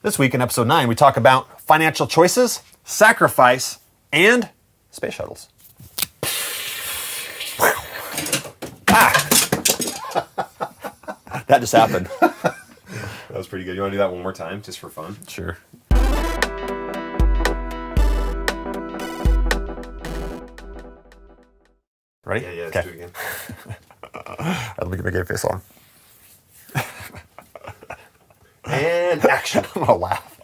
This week in episode 9, we talk about financial choices, sacrifice, and space shuttles. That just happened. That was pretty good. You want to do that one more time, just for fun? Sure. Ready? Yeah, let's do it again. Let me get my game face on. And action. I'm gonna laugh.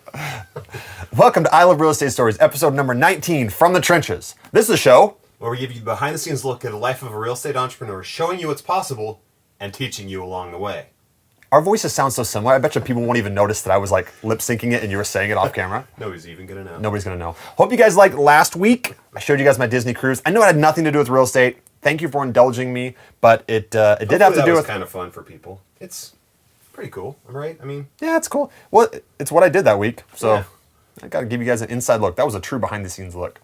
Welcome to I Love Real Estate Stories, episode number 19, From the Trenches. This is a show where we give you a behind-the-scenes look at the life of a real estate entrepreneur, showing you what's possible and teaching you along the way. Our voices sound so similar. I bet you people won't even notice that I was like lip syncing it and you were saying it off camera. Nobody's even gonna know. Nobody's gonna know. Hope you guys liked last week. I showed you guys my Disney cruise. I know it had nothing to do with real estate. Thank you for indulging me, but it did have to do with kind of fun for people. It's pretty cool. Am I right? I mean, yeah, it's cool. Well, it's what I did that week, so yeah. I got to give you guys an inside look. That was a true behind-the-scenes look.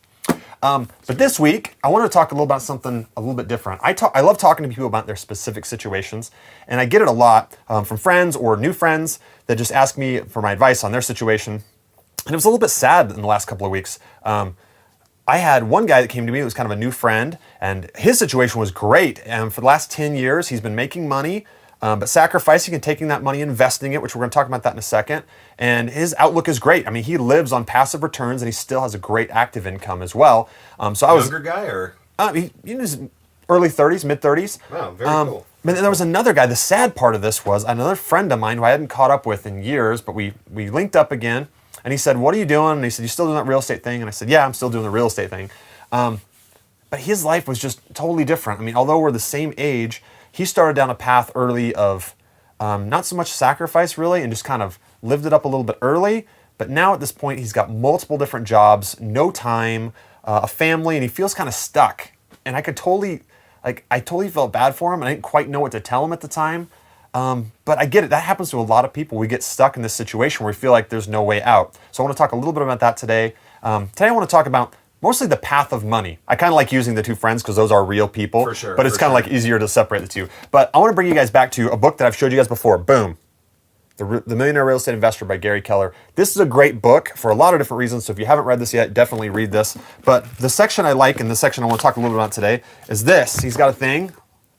But this week, I want to talk a little about something a little bit different. I love talking to people about their specific situations, and I get it a lot from friends or new friends that just ask me for my advice on their situation. And it was a little bit sad in the last couple of weeks. I had one guy that came to me that was kind of a new friend, and his situation was great. And for the last 10 years, he's been making money, but sacrificing and taking that money, investing it, which we're going to talk about that in a second. And his outlook is great. I mean, he lives on passive returns, and he still has a great active income as well. So I was younger guy or he was early 30s, mid 30s. Wow, very cool. But then there was another guy. The sad part of this was another friend of mine who I hadn't caught up with in years, but we linked up again. And he said, "What are you doing?" And he said, "You still doing that real estate thing?" And I said, "Yeah, I'm still doing the real estate thing." But his life was just totally different. I mean, although we're the same age, he started down a path early of not so much sacrifice really, and just kind of lived it up a little bit early. But now at this point, he's got multiple different jobs, no time, a family, and he feels kind of stuck. And I totally felt bad for him, and I didn't quite know what to tell him at the time. But I get it. That happens to a lot of people. We get stuck in this situation where we feel like there's no way out. So I want to talk a little bit about that today. Today I want to talk about mostly the path of money. I kind of like using the two friends because those are real people. For sure. But it's kind of like easier to separate the two. But I want to bring you guys back to a book that I've showed you guys before. Boom. The Millionaire Real Estate Investor by Gary Keller. This is a great book for a lot of different reasons. So if you haven't read this yet, definitely read this. But the section I like and the section I want to talk a little bit about today is this. He's got a thing.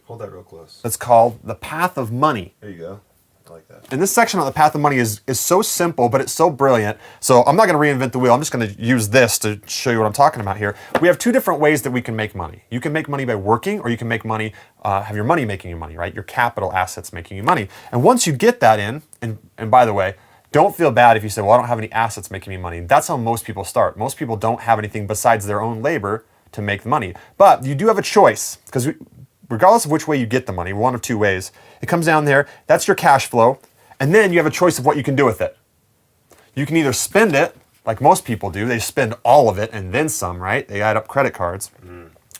Hold that real close. That's called The Path of Money. There you go. I like that. And this section on The Path of Money is so simple, but it's so brilliant. So I'm not going to reinvent the wheel. I'm just going to use this to show you what I'm talking about here. We have two different ways that we can make money. You can make money by working, or you can make money, have your money making you money, right? Your capital assets making you money. And once you get that in, and by the way, don't feel bad if you say, well, I don't have any assets making me money. That's how most people start. Most people don't have anything besides their own labor to make the money. But you do have a choice, because regardless of which way you get the money, one of two ways, it comes down there, that's your cash flow, and then you have a choice of what you can do with it. You can either spend it, like most people do, they spend all of it and then some, right? They add up credit cards.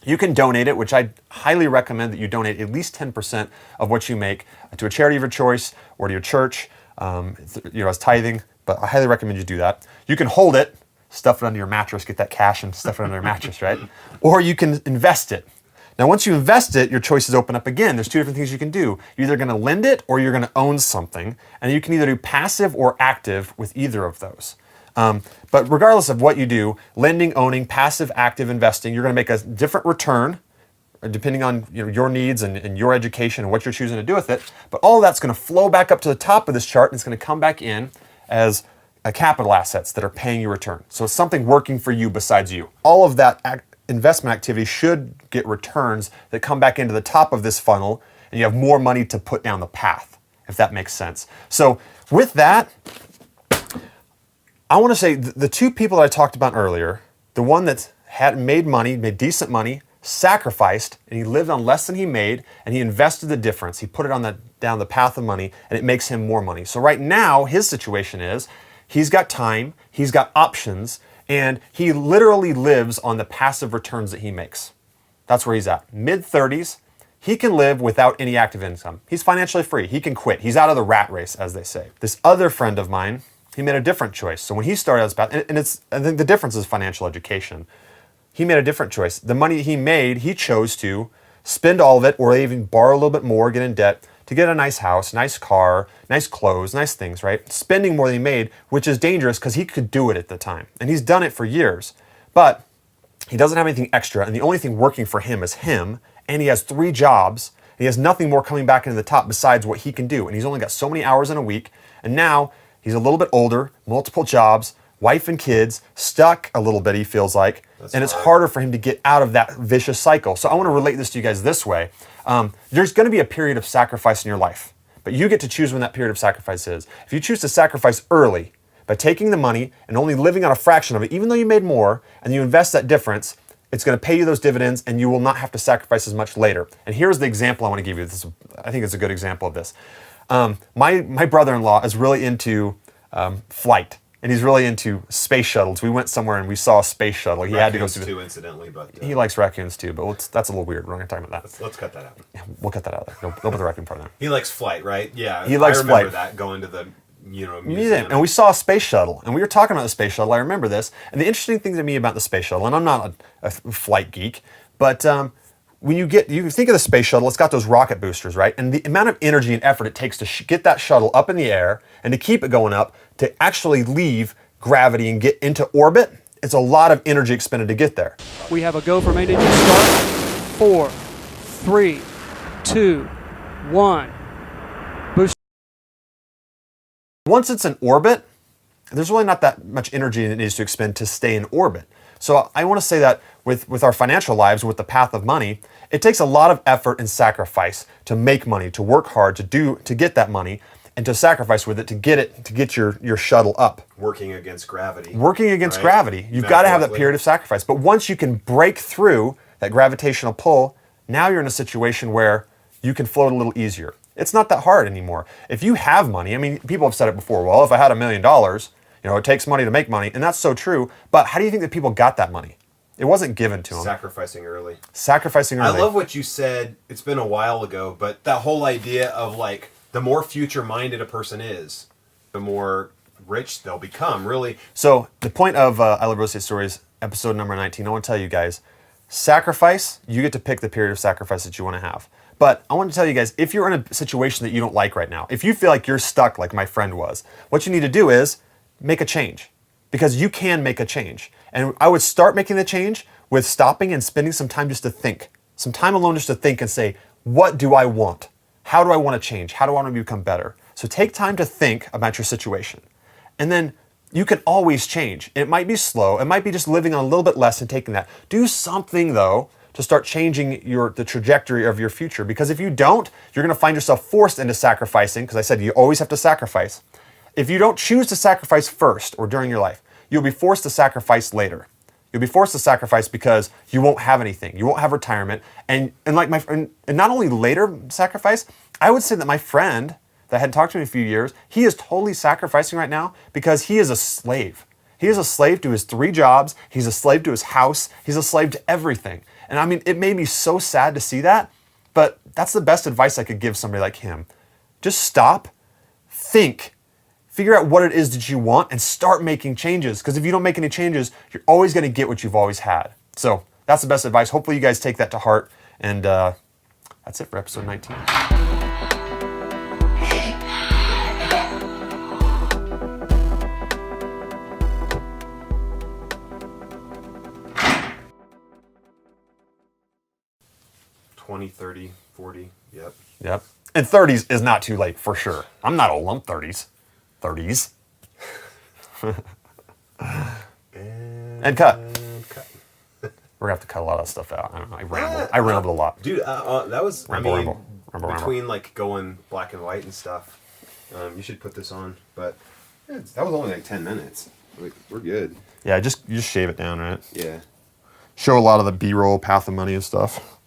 You can donate it, which I highly recommend that you donate at least 10% of what you make to a charity of your choice or to your church, as tithing, but I highly recommend you do that. You can hold it, stuff it under your mattress, get that cash and stuff it under your mattress, right? Or you can invest it. Now, once you invest it, your choices open up again. There's two different things you can do. You're either going to lend it or you're going to own something. And you can either do passive or active with either of those. But regardless of what you do, lending, owning, passive, active investing, you're going to make a different return depending on your needs and your education and what you're choosing to do with it. But all of that's going to flow back up to the top of this chart, and it's going to come back in as capital assets that are paying you return. So it's something working for you besides you. All of that investment activity should get returns that come back into the top of this funnel, and you have more money to put down the path, if that makes sense. So with that, I want to say the two people that I talked about earlier, the one that had made money, made decent money, sacrificed, and he lived on less than he made, and he invested the difference. He put it down the path of money, and it makes him more money. So right now, his situation is he's got time, he's got options, and he literally lives on the passive returns that he makes. That's where he's at. Mid-30s, he can live without any active income. He's financially free. He can quit. He's out of the rat race, as they say. This other friend of mine, he made a different choice. So when he started his path, and I think the difference is financial education. He made a different choice. The money he made, he chose to spend all of it or even borrow a little bit more, get in debt to get a nice house, nice car, nice clothes, nice things, right? Spending more than he made, which is dangerous because he could do it at the time. And he's done it for years. But he doesn't have anything extra, and the only thing working for him is him, and he has 3 jobs, and he has nothing more coming back into the top besides what he can do. And he's only got so many hours in a week, and now he's a little bit older, multiple jobs, wife and kids, stuck a little bit, he feels like, and it's harder for him to get out of that vicious cycle. So I want to relate this to you guys this way. There's going to be a period of sacrifice in your life, but you get to choose when that period of sacrifice is. If you choose to sacrifice early by taking the money and only living on a fraction of it, even though you made more, and you invest that difference, it's going to pay you those dividends, and you will not have to sacrifice as much later. And here's the example I want to give you. I think it's a good example of this. My brother-in-law is really into flight. And he's really into space shuttles. We went somewhere and we saw a space shuttle. He had to go see too, incidentally, but he likes raccoons too. But that's a little weird. We're not going to talk about that. let's cut that out. We'll cut that out. Don't put the raccoon part in there. He likes flight, right? Yeah, He likes I remember flight. that going to the museum. And we saw a space shuttle, and we were talking about the space shuttle. I remember this. And the interesting thing to me about the space shuttle, and I'm not a flight geek, but when you think of the space shuttle, it's got those rocket boosters, right? And the amount of energy and effort it takes to get that shuttle up in the air and to keep it going up, to actually leave gravity and get into orbit, it's a lot of energy expended to get there. We have a go from main engine start. 4, 3, 2, 1. Boost. Once it's in orbit, there's really not that much energy it needs to expend to stay in orbit. So I want to say that with our financial lives, with the path of money, it takes a lot of effort and sacrifice to make money, to work hard, to get that money, and to sacrifice with it to get your shuttle up. Working against gravity. Working against gravity. You've got to have that period of sacrifice. But once you can break through that gravitational pull, now you're in a situation where you can float a little easier. It's not that hard anymore. If you have money, I mean, people have said it before, well, if I had $1 million, it takes money to make money, and that's so true. But how do you think that people got that money? It wasn't given to them. Sacrificing early. Sacrificing early. I love what you said. It's been a while ago, but that whole idea of like, the more future-minded a person is, the more rich they'll become, really. So the point of I Love Real Estate Stories, episode number 19, I want to tell you guys, sacrifice, you get to pick the period of sacrifice that you want to have. But I want to tell you guys, if you're in a situation that you don't like right now, if you feel like you're stuck like my friend was, what you need to do is make a change. Because you can make a change. And I would start making the change with stopping and spending some time just to think. Some time alone just to think and say, what do I want? How do I want to change? How do I want to become better? So take time to think about your situation. And then you can always change. It might be slow. It might be just living on a little bit less and taking that. Do something, though, to start changing the trajectory of your future. Because if you don't, you're going to find yourself forced into sacrificing, because I said you always have to sacrifice. If you don't choose to sacrifice first or during your life, you'll be forced to sacrifice later. You'll be forced to sacrifice because you won't have anything. You won't have retirement. And not only later sacrifice, I would say that my friend that hadn't talked to me in a few years, he is totally sacrificing right now because he is a slave. He is a slave to his 3 jobs. He's a slave to his house. He's a slave to everything. And I mean, it made me so sad to see that, but that's the best advice I could give somebody like him. Just stop, think, figure out what it is that you want, and start making changes. Because if you don't make any changes, you're always going to get what you've always had. So that's the best advice. Hopefully you guys take that to heart. And that's it for episode 19. $20, $30, $40, yep. Yep. And 30s is not too late, for sure. I'm not old, I'm 30s. 30s. And cut. We're gonna have to cut a lot of stuff out. I don't know. I rambled a lot. Dude, that was, Ramble. between like going black and white and stuff, you should put this on, but yeah, that was only like 10 minutes. We're good. Yeah, just shave it down, right? Yeah. Show a lot of the B-roll, path of money and stuff.